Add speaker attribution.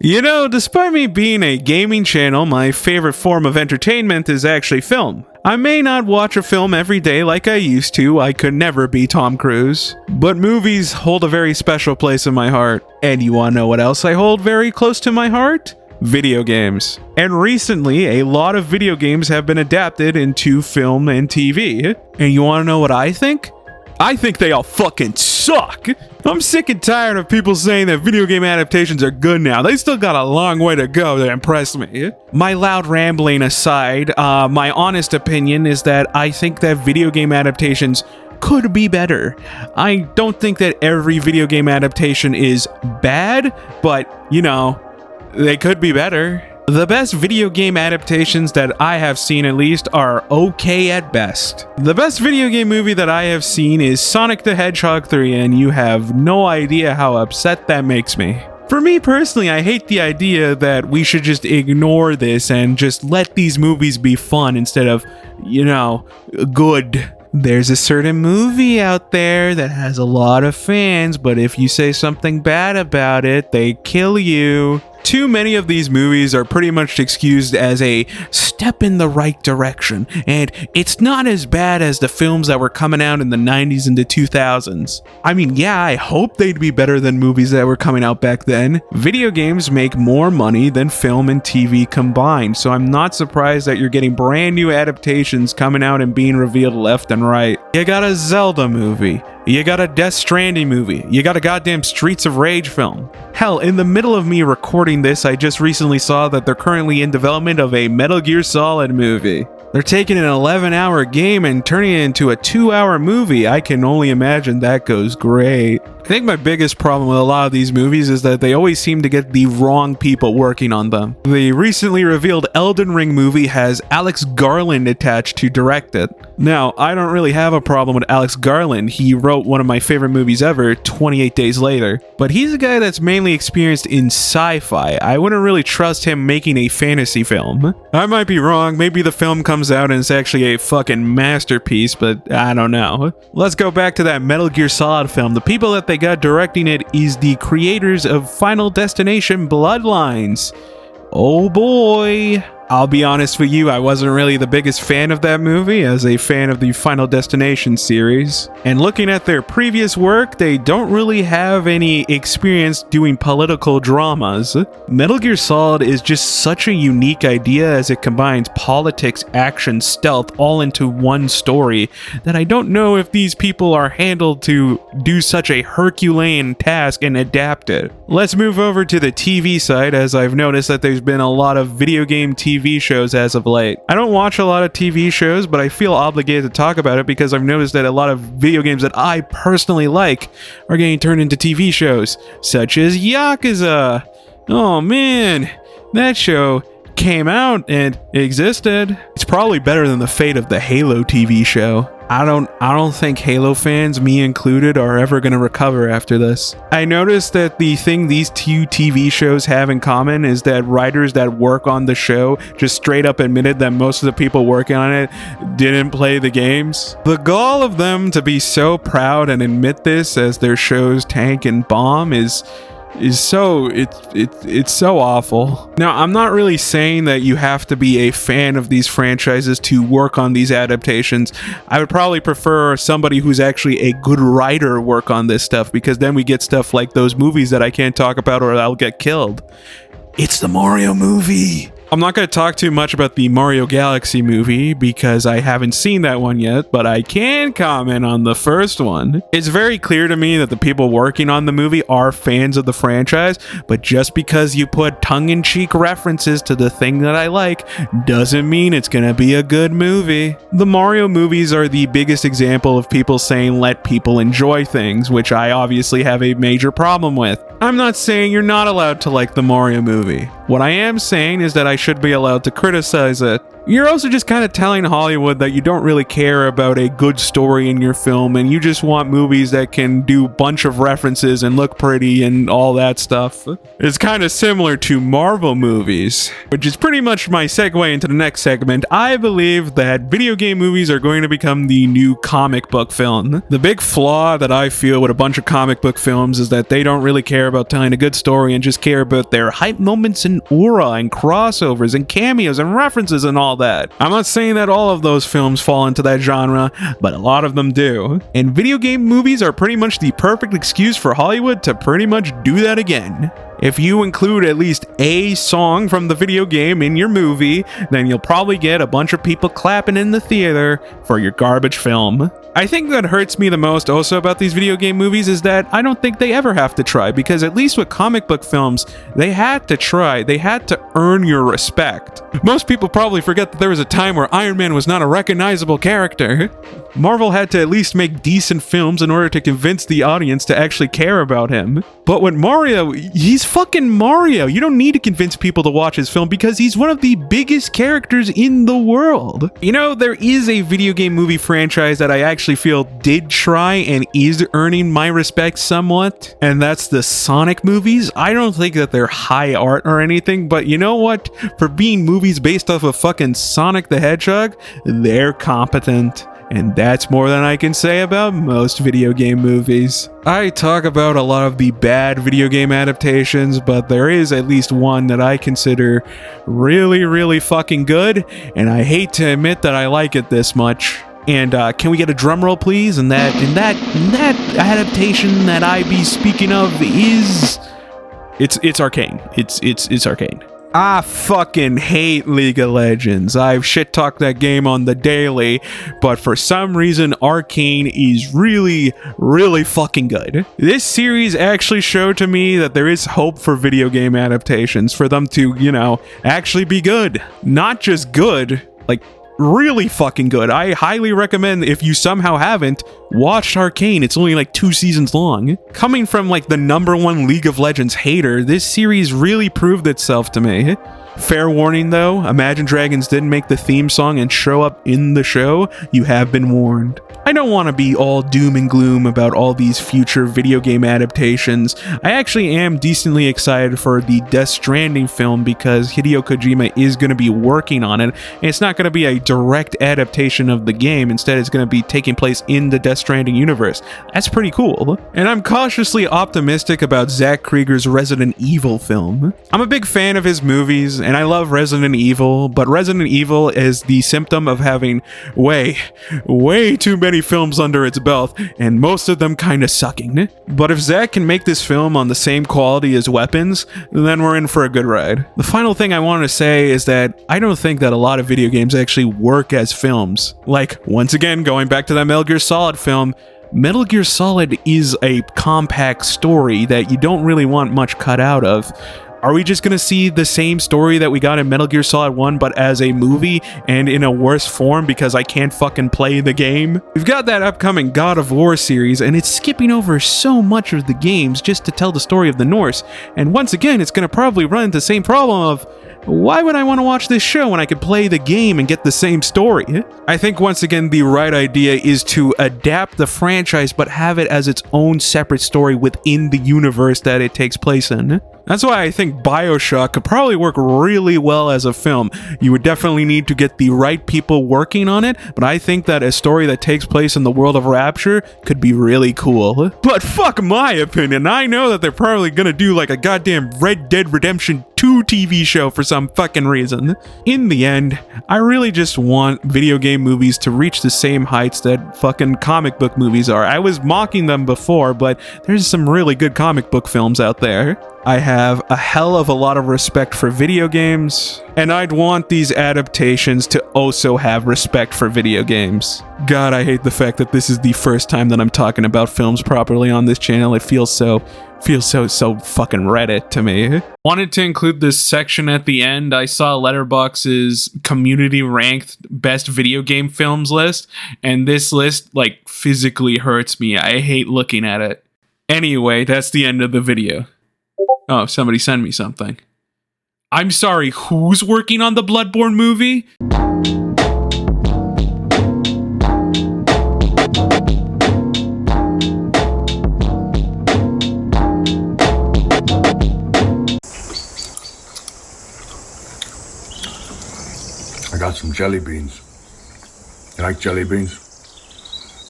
Speaker 1: You know, despite me being a gaming channel, my favorite form of entertainment is actually film. I may not watch a film every day like I used to, I could never be Tom Cruise. But movies hold a very special place in my heart. And you wanna know what else I hold very close to my heart? Video games. And recently, a lot of video games have been adapted into film and TV. And you wanna know what I think? I think they all fucking suck. I'm sick and tired of people saying that video game adaptations are good now. They still got a long way to go to impress me. My loud rambling aside, my honest opinion is that I think that video game adaptations could be better. I don't think that every video game adaptation is bad, but, you know, they could be better. The best video game adaptations that I have seen at least are okay at best. The best video game movie that I have seen is Sonic the Hedgehog 3, and you have no idea how upset that makes me. For me personally, I hate the idea that we should just ignore this and just let these movies be fun instead of, you know, good. There's a certain movie out there that has a lot of fans, but if you say something bad about it, they kill you. Too many of these movies are pretty much excused as a step in the right direction, and it's not as bad as the films that were coming out in the 90s and the 2000s. I mean, yeah, I hope they'd be better than movies that were coming out back then. Video games make more money than film and TV combined, so I'm not surprised that you're getting brand new adaptations coming out and being revealed left and right. You got a Zelda movie. You got a Death Stranding movie. You got a goddamn Streets of Rage film. Hell, in the middle of me recording this, I just recently saw that they're currently in development of a Metal Gear Solid movie. They're taking an 11-hour game and turning it into a 2-hour movie. I can only imagine that goes great. I think my biggest problem with a lot of these movies is that they always seem to get the wrong people working on them. The recently revealed Elden Ring movie has Alex Garland attached to direct it. Now, I don't really have a problem with Alex Garland. He wrote one of my favorite movies ever, 28 Days Later. But he's a guy that's mainly experienced in sci-fi. I wouldn't really trust him making a fantasy film. I might be wrong. Maybe the film comes out and it's actually a fucking masterpiece, but I don't know. Let's go back to that Metal Gear Solid film. The people that they got directing it is the creators of Final Destination Bloodlines. Oh boy. I'll be honest with you, I wasn't really the biggest fan of that movie as a fan of the Final Destination series. And looking at their previous work, they don't really have any experience doing political dramas. Metal Gear Solid is just such a unique idea as it combines politics, action, stealth all into one story that I don't know if these people are handled to do such a Herculean task and adapt it. Let's move over to the TV side, as I've noticed that there's been a lot of video game TV shows as of late. I don't watch a lot of TV shows, but I feel obligated to talk about it because I've noticed that a lot of video games that I personally like are getting turned into TV shows, such as Yakuza. Oh man, that show came out and existed. It's probably better than the fate of the Halo TV show. I don't think Halo fans, me included, are ever going to recover after this. I noticed that the thing these two TV shows have in common is that writers that work on the show just straight up admitted that most of the people working on it didn't play the games. The gall of them to be so proud and admit this as their shows tank and bomb is so it's so awful. Now, I'm not really saying that you have to be a fan of these franchises to work on these adaptations. I would probably prefer somebody who's actually a good writer work on this stuff, because then we get stuff like those movies that I can't talk about or I'll get killed. It's the Mario movie. I'm not going to talk too much about the Mario Galaxy movie because I haven't seen that one yet, but I can comment on the first one. It's very clear to me that the people working on the movie are fans of the franchise, but just because you put tongue-in-cheek references to the thing that I like doesn't mean it's going to be a good movie. The Mario movies are the biggest example of people saying let people enjoy things, which I obviously have a major problem with. I'm not saying you're not allowed to like the Mario movie. What I am saying is that I should be allowed to criticize it. You're also just kind of telling Hollywood that you don't really care about a good story in your film and you just want movies that can do a bunch of references and look pretty and all that stuff. It's kind of similar to Marvel movies, which is pretty much my segue into the next segment. I believe that video game movies are going to become the new comic book film. The big flaw that I feel with a bunch of comic book films is that they don't really care about telling a good story and just care about their hype moments and aura and crossovers and cameos and references and all that. I'm not saying that all of those films fall into that genre, but a lot of them do. And video game movies are pretty much the perfect excuse for Hollywood to pretty much do that again. If you include at least a song from the video game in your movie, then you'll probably get a bunch of people clapping in the theater for your garbage film. I think that hurts me the most also about these video game movies is that I don't think they ever have to try, because at least with comic book films, they had to try. They had to earn your respect. Most people probably forget that there was a time where Iron Man was not a recognizable character. Marvel had to at least make decent films in order to convince the audience to actually care about him. But with Mario, he's fucking Mario. You don't need to convince people to watch his film because he's one of the biggest characters in the world. You know, there is a video game movie franchise that I actually feel did try and is earning my respect somewhat, and that's the Sonic movies. I don't think that they're high art or anything, but you know what? For being movies based off of fucking Sonic the Hedgehog, they're competent. And that's more than I can say about most video game movies. I talk about a lot of the bad video game adaptations, but there is at least one that I consider really, really fucking good, and I hate to admit that I like it this much. And can we get a drum roll, please? And that adaptation that I be speaking of is it's Arcane. It's Arcane. I fucking hate League of Legends. I've shit-talked that game on the daily, but for some reason, Arcane is really, really fucking good. This series actually showed to me that there is hope for video game adaptations, for them to, you know, actually be good. Not just good, like, really fucking good. I highly recommend, if you somehow haven't, watch Arcane. It's only like 2 seasons long. Coming from like the #1 League of Legends hater, this series really proved itself to me. Fair warning though, Imagine Dragons didn't make the theme song and show up in the show. You have been warned. I don't want to be all doom and gloom about all these future video game adaptations. I actually am decently excited for the Death Stranding film because Hideo Kojima is going to be working on it. And it's not going to be a direct adaptation of the game. Instead, it's going to be taking place in the Death Stranding universe. That's pretty cool. And I'm cautiously optimistic about Zack Krieger's Resident Evil film. I'm a big fan of his movies, and I love Resident Evil, but Resident Evil is the symptom of having way too many films under its belt, and most of them kinda sucking. But if Zack can make this film on the same quality as Weapons, then we're in for a good ride. The final thing I want to say is that I don't think that a lot of video games actually work as films. Like, once again, going back to that Metal Gear Solid film, Metal Gear Solid is a compact story that you don't really want much cut out of. Are we just gonna see the same story that we got in Metal Gear Solid 1 but as a movie and in a worse form because I can't fucking play the game? We've got that upcoming God of War series and it's skipping over so much of the games just to tell the story of the Norse. And once again, it's gonna probably run into the same problem of, why would I want to watch this show when I could play the game and get the same story? I think once again the right idea is to adapt the franchise but have it as its own separate story within the universe that it takes place in. That's why I think BioShock could probably work really well as a film. You would definitely need to get the right people working on it, but I think that a story that takes place in the world of Rapture could be really cool. But fuck my opinion, I know that they're probably gonna do like a goddamn Red Dead Redemption 2 TV show for some fucking reason. In the end, I really just want video game movies to reach the same heights that fucking comic book movies are. I was mocking them before, but there's some really good comic book films out there. I have a hell of a lot of respect for video games, and I'd want these adaptations to also have respect for video games. God, I hate the fact that this is the first time that I'm talking about films properly on this channel. It feels so fucking Reddit to me. Wanted to include this section at the end. I saw Letterboxd's community ranked best video game films list, and this list like physically hurts me. I hate looking at it. Anyway, that's the end of the video. Oh, somebody send me something. I'm sorry, who's working on the Bloodborne movie?
Speaker 2: some jelly beans. You like jelly beans?